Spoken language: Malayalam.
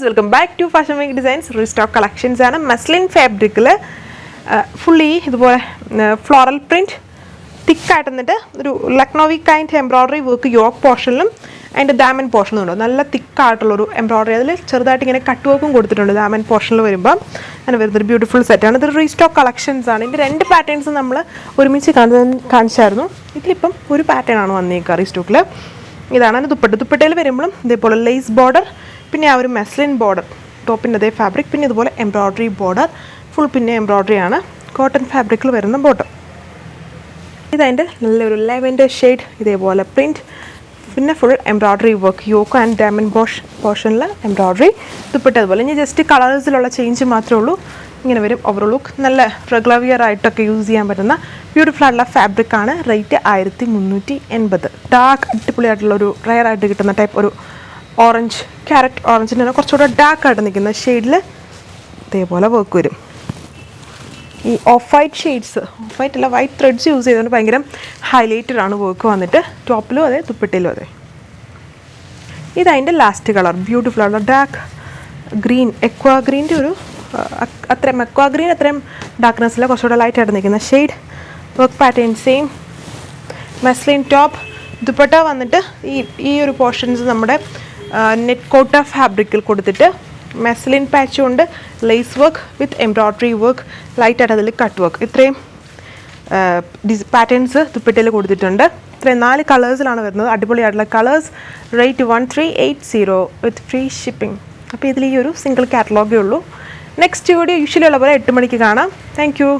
Friends, welcome back to fashion make designs. Restock collections ആണ്. മസ്ലിൻ ഫാബ്രിക്കിൽ ഫുള്ളി ഇതുപോലെ ഫ്ലോറൽ പ്രിൻറ്റ് തിക്കായിട്ട് എന്നിട്ട് ഒരു Lucknowi kind embroidery work yoke പോർഷനിലും അതിൻ്റെ ദാമൻ പോർഷനും ഉണ്ട്. നല്ല തിക്കായിട്ടുള്ളൊരു എംബ്രോയ്ഡറി, അതിൽ ചെറുതായിട്ട് ഇങ്ങനെ കട്ട് വർക്കും കൊടുത്തിട്ടുണ്ട് ദാമൻ പോർഷനിൽ വരുമ്പോൾ. അങ്ങനെ വരുന്നൊരു ബ്യൂട്ടിഫുൾ സെറ്റാണ്. ഇതൊരു റീസ്റ്റോക്ക് കളക്ഷൻസ് ആണ്. ഇതിൻ്റെ 2 പാറ്റേൺസ് നമ്മൾ ഒരുമിച്ച് കാണിച്ചായിരുന്നു. ഇതിലിപ്പം ഒരു പാറ്റേൺ ആണ് വന്നേക്കുക റീസ്റ്റോക്കിൽ. ഇതാണ് ദുപ്പട്ടയിൽ വരുമ്പോഴും ഇതേപോലെ ലേസ് ബോർഡർ, പിന്നെ ആ ഒരു മെസ്ലിൻ ബോർഡർ, ടോപ്പിൻ്റെ അതേ ഫാബ്രിക്, പിന്നെ ഇതുപോലെ എംബ്രോയ്ഡറി ബോർഡർ ഫുൾ, പിന്നെ എംബ്രോയ്ഡറി ആണ്. കോട്ടൺ ഫാബ്രിക്കിൽ വരുന്ന ബോട്ടം. ഇതതിൻ്റെ നല്ലൊരു ലെവൻഡർ ഷെയ്ഡ്, ഇതേപോലെ പ്രിൻറ്റ്, പിന്നെ full embroidery work yoke and diamond പോർഷനിൽ എംബ്രോയ്ഡറി. ദുപ്പട്ട അതുപോലെ. ഇനി ജസ്റ്റ് കളേഴ്സിലുള്ള ചേഞ്ച് മാത്രമേ ഉള്ളൂ. ഇങ്ങനെ വരും ഓവറോൾ ലുക്ക്. നല്ല റെഗുലർ വിയർ ആയിട്ടൊക്കെ യൂസ് ചെയ്യാൻ പറ്റുന്ന ബ്യൂട്ടിഫുൾ ആയിട്ടുള്ള ഫാബ്രിക് ആണ്. റേറ്റ് 1380. ഡാർക്ക് അടിപൊളിയായിട്ടുള്ളൊരു റയർ ആയിട്ട് കിട്ടുന്ന ടൈപ്പ് ഒരു ഓറഞ്ച്, ക്യാരറ്റ് ഓറഞ്ചിൻ്റെ തന്നെ കുറച്ചുകൂടെ ഡാർക്ക് ആയിട്ട് നിൽക്കുന്ന ഷെയ്ഡിൽ ഇതേപോലെ വർക്ക് വരും. ഈ of white shades, of white അല്ല, വൈറ്റ് ത്രെഡ്സ് യൂസ് ചെയ്തുകൊണ്ട് ഭയങ്കര ഹൈലൈറ്റഡ് ആണ് വർക്ക് വന്നിട്ട്. ടോപ്പിലും അതെ, ദുപ്പട്ടയിലും അതെ. ഇതതിൻ്റെ ലാസ്റ്റ് കളർ, ബ്യൂട്ടിഫുൾ ആയിട്ടുള്ള ഡാർക്ക് ഗ്രീൻ, എക്വാ ഗ്രീൻ്റെ ഒരു അത്രയും എക്വാ ഗ്രീൻ അത്രയും ഡാർക്ക്നെസ്സിൽ കുറച്ചുകൂടെ ലൈറ്റായിട്ട് നിൽക്കുന്ന shade. Work pattern same. Muslin top. Dupatta വന്നിട്ട് ഈ ഒരു പോർഷൻസ് നമ്മുടെ നെറ്റ് കോട്ട ഫാബ്രിക്കിൽ കൊടുത്തിട്ട് മെസ്ലിൻ പാച്ച് കൊണ്ട് lace work with embroidery work, ലൈറ്റായിട്ട് അതിൽ കട്ട് വർക്ക്, ഇത്രയും പാറ്റേൺസ് ദുപ്പട്ടയിൽ കൊടുത്തിട്ടുണ്ട്. ഇത്രയും 4 കളേഴ്സിലാണ് വരുന്നത്. അടിപൊളിയായിട്ടുള്ള colours. Rate 1380 with free shipping. അപ്പോൾ ഇതിൽ ഈ ഒരു സിംഗിൾ കാറ്റലോഗേ ഉള്ളൂ. നെക്സ്റ്റ് വീഡിയോ യൂഷ്വലി ഉള്ള പോലെ 8 മണിക്ക് കാണാം. Thank you.